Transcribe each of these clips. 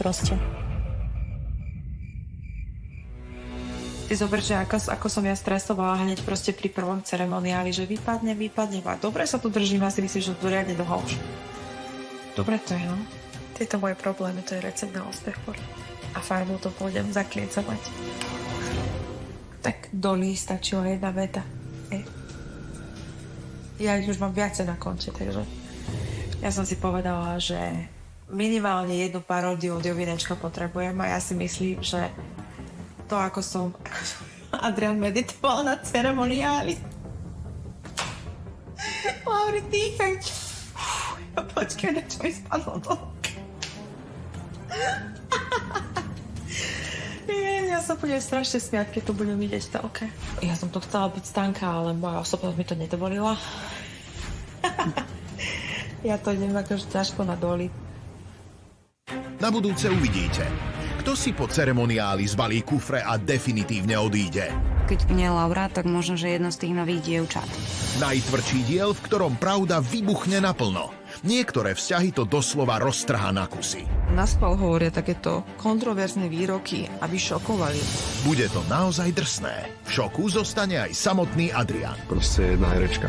proste. Ty zober, že ako som ja stresovala hneď proste pri prvom ceremoniáli, že vypadne. A dobre sa tu držím, asi myslím, že to riadne dlho už. Dobre to je, no. Tieto moje problémy, to je recept na úspech. A farmu to pôjdem zakliecovať. Tak do Lí stačila jedna veta. Ja už mám viacej na konte, takže ja som si povedala, že minimálne jednu paródiu od Jovinečka potrebujem a ja si myslím, že to, ako som Adrian meditoval na ceremoniáli. Lauri, dýchaj. Počkaj, na čo mi spadlo do ja sa budem strašne smiať, keď to budem vidieť v telke. Ja som to chcela byť Stanka, ale moja osobnosť mi to nedovolila. Ja to idem akože ťažko na doli. Na budúce uvidíte, kto si po ceremoniáli zbalí kufre a definitívne odíde. Keď nie Laura, tak možno, že jedno z tých nových dievčat. Najtvrdší diel, v ktorom pravda vybuchne naplno. Niektoré vzťahy to doslova roztrhá na kusy. Naspal hovoria takéto kontroverzné výroky, aby šokovali. Bude to naozaj drsné. V šoku zostane aj samotný Adrian. Proste jedna herečka.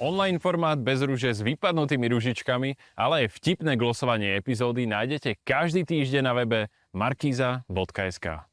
Online formát bez rúže s vypadnutými ružičkami, ale aj vtipné glosovanie epizódy nájdete každý týždeň na webe markiza.sk.